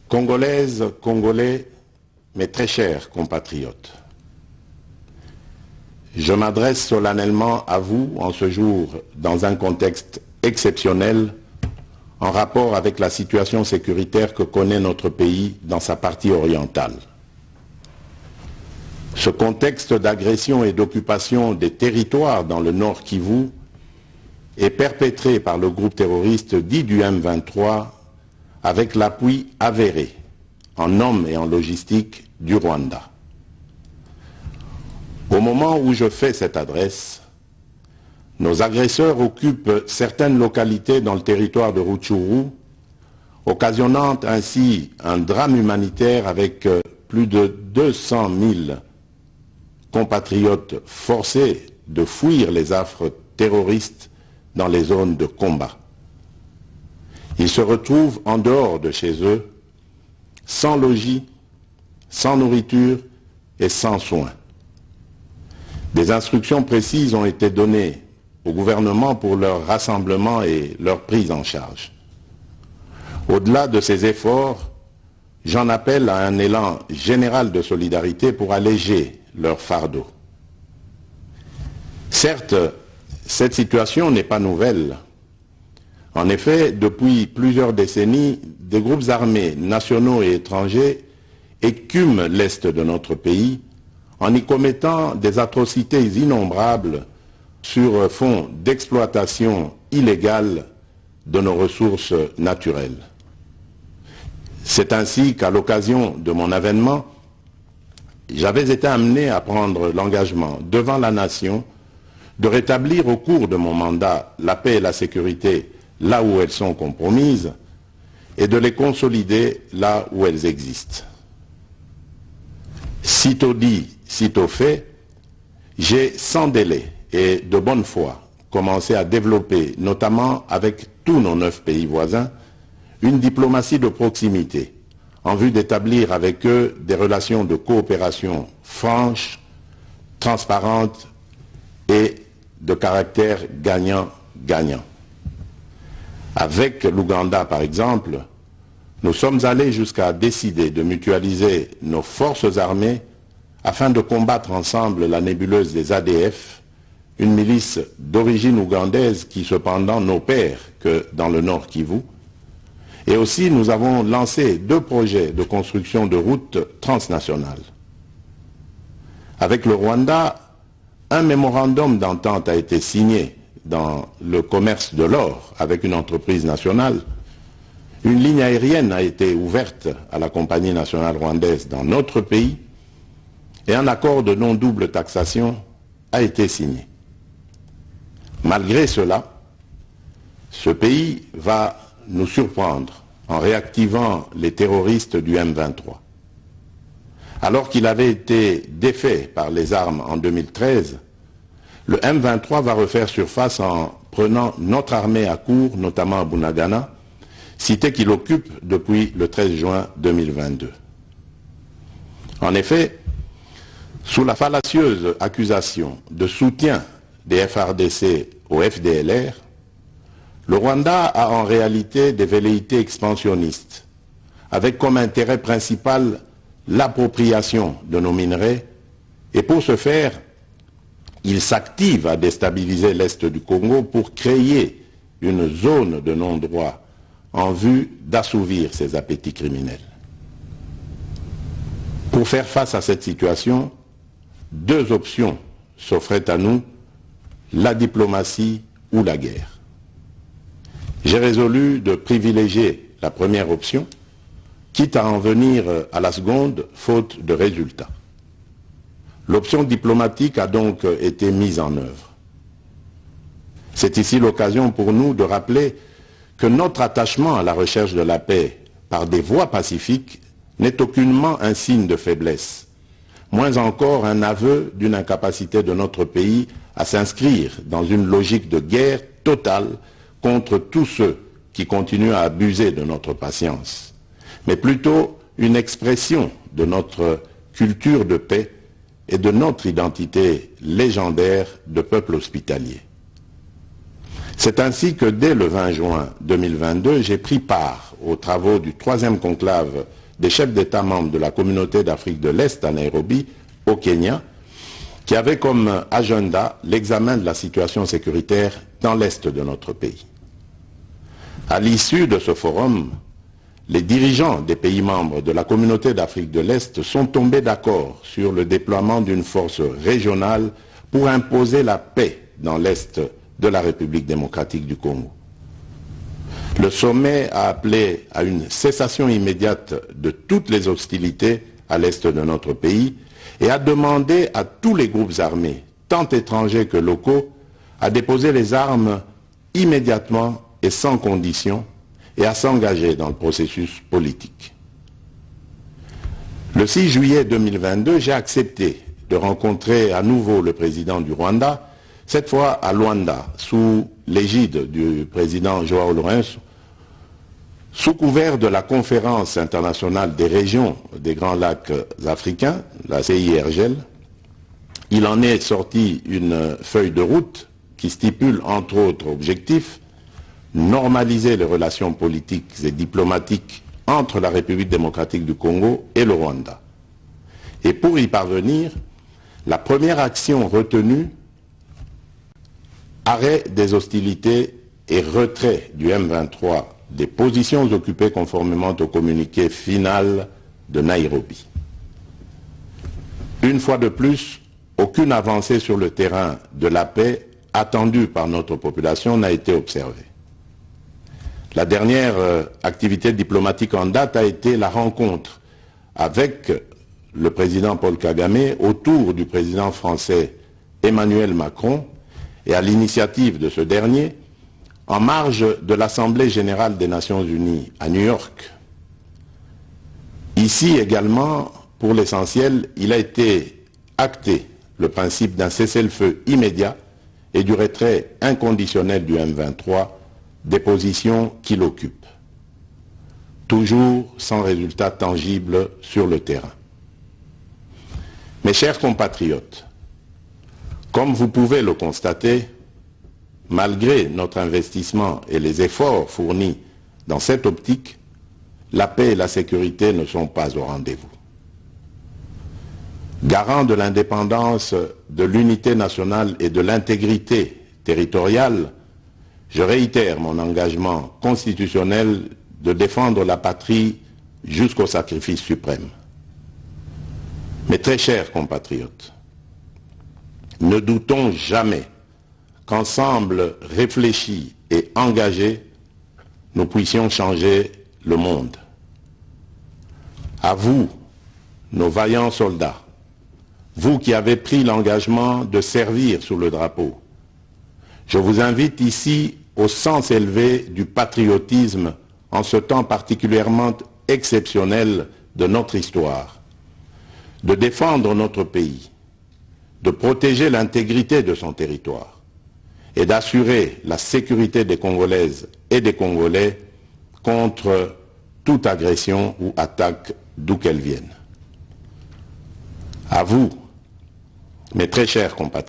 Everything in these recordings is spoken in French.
Congolaises, Congolais, mes très chers compatriotes, je m'adresse solennellement à vous en ce jour dans un contexte exceptionnel en rapport avec la situation sécuritaire que connaît notre pays dans sa partie orientale. Ce contexte d'agression et d'occupation des territoires dans le Nord Kivu est perpétré par le groupe terroriste dit du M23 avec l'appui avéré en hommes et en logistique du Rwanda. Au moment où je fais cette adresse, nos agresseurs occupent certaines localités dans le territoire de Rutshuru, occasionnant ainsi un drame humanitaire avec plus de 200 000 compatriotes forcés de fuir les affres terroristes dans les zones de combat. Ils se retrouvent en dehors de chez eux, sans logis, sans nourriture et sans soins. Des instructions précises ont été données au gouvernement pour leur rassemblement et leur prise en charge. Au-delà de ces efforts, j'en appelle à un élan général de solidarité pour alléger leur fardeau. Certes, cette situation n'est pas nouvelle. En effet, depuis plusieurs décennies, des groupes armés nationaux et étrangers écument l'est de notre pays en y commettant des atrocités innombrables sur fond d'exploitation illégale de nos ressources naturelles. C'est ainsi qu'à l'occasion de mon avènement, j'avais été amené à prendre l'engagement devant la nation de rétablir au cours de mon mandat la paix et la sécurité là où elles sont compromises et de les consolider là où elles existent. Sitôt dit, sitôt fait, j'ai sans délai et de bonne foi commencé à développer, notamment avec tous nos 9 pays voisins, une diplomatie de proximité en vue d'établir avec eux des relations de coopération franches, transparentes et de caractère gagnant-gagnant. Avec l'Ouganda, par exemple, nous sommes allés jusqu'à décider de mutualiser nos forces armées afin de combattre ensemble la nébuleuse des ADF, une milice d'origine ougandaise qui cependant n'opère que dans le Nord Kivu. Et aussi nous avons lancé 2 projets de construction de routes transnationales. Avec le Rwanda, un mémorandum d'entente a été signé dans le commerce de l'or avec une entreprise nationale. Une ligne aérienne a été ouverte à la compagnie nationale rwandaise dans notre pays et un accord de non-double taxation a été signé. Malgré cela, ce pays va nous surprendre en réactivant les terroristes du M23. Alors qu'il avait été défait par les armes en 2013, le M23 va refaire surface en prenant notre armée à court, notamment à Bunagana, cité qu'il occupe depuis le 13 juin 2022. En effet, sous la fallacieuse accusation de soutien des FARDC au FDLR, le Rwanda a en réalité des velléités expansionnistes, avec comme intérêt principal l'appropriation de nos minerais, et pour ce faire, il s'active à déstabiliser l'Est du Congo pour créer une zone de non-droit en vue d'assouvir ses appétits criminels. Pour faire face à cette situation, 2 options s'offraient à nous, la diplomatie ou la guerre. J'ai résolu de privilégier la première option, quitte à en venir à la seconde, faute de résultats. L'option diplomatique a donc été mise en œuvre. C'est ici l'occasion pour nous de rappeler que notre attachement à la recherche de la paix par des voies pacifiques n'est aucunement un signe de faiblesse, moins encore un aveu d'une incapacité de notre pays à s'inscrire dans une logique de guerre totale contre tous ceux qui continuent à abuser de notre patience, mais plutôt une expression de notre culture de paix et de notre identité légendaire de peuple hospitalier. C'est ainsi que dès le 20 juin 2022, j'ai pris part aux travaux du 3e conclave des chefs d'État membres de la communauté d'Afrique de l'Est à Nairobi, au Kenya, qui avait comme agenda l'examen de la situation sécuritaire dans l'Est de notre pays. À l'issue de ce forum, les dirigeants des pays membres de la communauté d'Afrique de l'Est sont tombés d'accord sur le déploiement d'une force régionale pour imposer la paix dans l'Est de la République démocratique du Congo. Le sommet a appelé à une cessation immédiate de toutes les hostilités à l'Est de notre pays et a demandé à tous les groupes armés, tant étrangers que locaux, à déposer les armes immédiatement et sans condition et à s'engager dans le processus politique. Le 6 juillet 2022, j'ai accepté de rencontrer à nouveau le président du Rwanda, cette fois à Luanda, sous l'égide du président João Lourenço, sous couvert de la conférence internationale des régions des Grands Lacs africains, la CIRGL. Il en est sorti une feuille de route qui stipule entre autres objectifs normaliser les relations politiques et diplomatiques entre la République démocratique du Congo et le Rwanda. Et pour y parvenir, la première action retenue, arrêt des hostilités et retrait du M23 des positions occupées conformément au communiqué final de Nairobi. Une fois de plus, aucune avancée sur le terrain de la paix attendue par notre population n'a été observée. La dernière activité diplomatique en date a été la rencontre avec le président Paul Kagame autour du président français Emmanuel Macron et à l'initiative de ce dernier, en marge de l'Assemblée générale des Nations unies à New York. Ici également, pour l'essentiel, il a été acté le principe d'un cessez-le-feu immédiat et du retrait inconditionnel du M23 des positions qu'il occupe, toujours sans résultat tangible sur le terrain. Mes chers compatriotes, comme vous pouvez le constater, malgré notre investissement et les efforts fournis dans cette optique, la paix et la sécurité ne sont pas au rendez-vous. Garant de l'indépendance, de l'unité nationale et de l'intégrité territoriale, je réitère mon engagement constitutionnel de défendre la patrie jusqu'au sacrifice suprême. Mes très chers compatriotes, ne doutons jamais qu'ensemble réfléchis et engagés, nous puissions changer le monde. À vous, nos vaillants soldats, vous qui avez pris l'engagement de servir sous le drapeau, je vous invite ici au sens élevé du patriotisme en ce temps particulièrement exceptionnel de notre histoire, de défendre notre pays, de protéger l'intégrité de son territoire et d'assurer la sécurité des Congolaises et des Congolais contre toute agression ou attaque d'où qu'elle vienne. À vous, mes très chers compatriotes,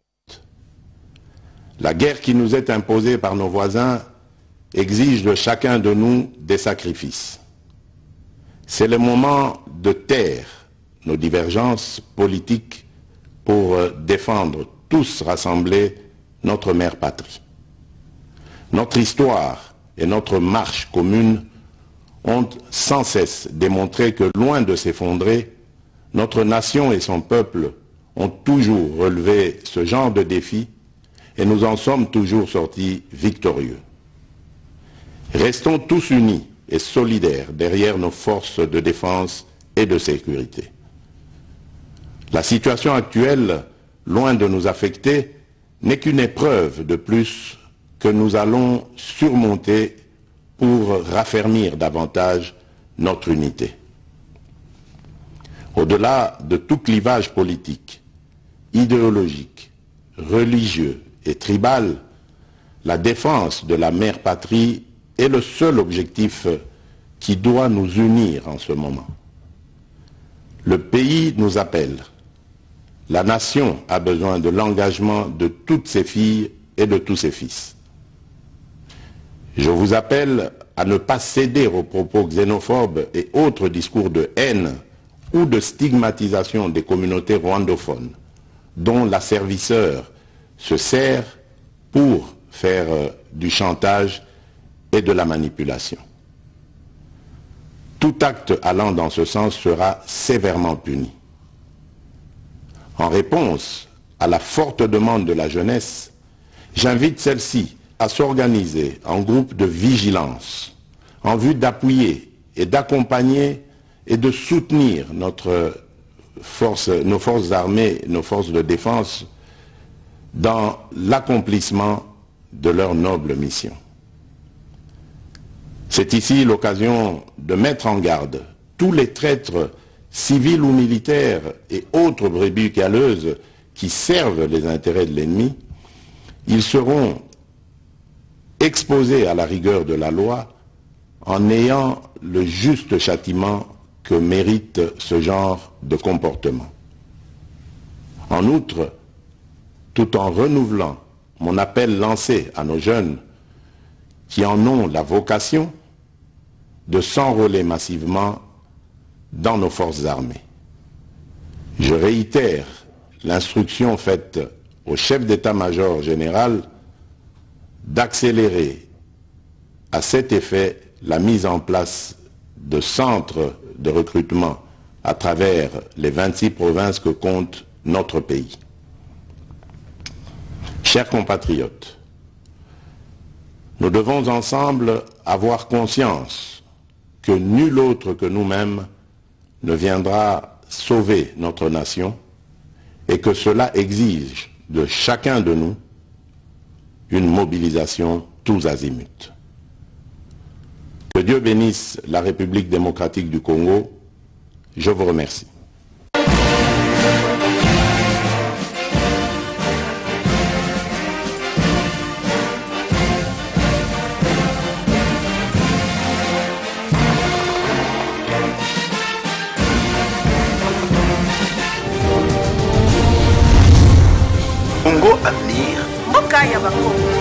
la guerre qui nous est imposée par nos voisins exige de chacun de nous des sacrifices. C'est le moment de taire nos divergences politiques pour défendre tous rassemblés notre mère patrie. Notre histoire et notre marche commune ont sans cesse démontré que, loin de s'effondrer, notre nation et son peuple ont toujours relevé ce genre de défis et nous en sommes toujours sortis victorieux. Restons tous unis et solidaires derrière nos forces de défense et de sécurité. La situation actuelle, loin de nous affecter, n'est qu'une épreuve de plus que nous allons surmonter pour raffermir davantage notre unité. Au-delà de tout clivage politique, idéologique, religieux et tribal, la défense de la mère patrie est le seul objectif qui doit nous unir en ce moment. Le pays nous appelle. La nation a besoin de l'engagement de toutes ses filles et de tous ses fils. Je vous appelle à ne pas céder aux propos xénophobes et autres discours de haine ou de stigmatisation des communautés rwandophones, dont l'asservisseur se sert pour faire du chantage et de la manipulation. Tout acte allant dans ce sens sera sévèrement puni. En réponse à la forte demande de la jeunesse, j'invite celle-ci à s'organiser en groupe de vigilance en vue d'appuyer et d'accompagner et de soutenir nos forces armées, nos forces de défense dans l'accomplissement de leur noble mission. C'est ici l'occasion de mettre en garde tous les traîtres civils ou militaires et autres brebis galeuses qui servent les intérêts de l'ennemi. Ils seront exposés à la rigueur de la loi en ayant le juste châtiment que mérite ce genre de comportement. En outre, tout en renouvelant mon appel lancé à nos jeunes qui en ont la vocation de s'enrôler massivement dans nos forces armées. Je réitère l'instruction faite au chef d'état-major général d'accélérer à cet effet la mise en place de centres de recrutement à travers les 26 provinces que compte notre pays. Chers compatriotes, nous devons ensemble avoir conscience que nul autre que nous-mêmes ne viendra sauver notre nation et que cela exige de chacun de nous une mobilisation tous azimuts. Que Dieu bénisse la République démocratique du Congo. Je vous remercie. Congo Avenir. Mboka ya Bakongo.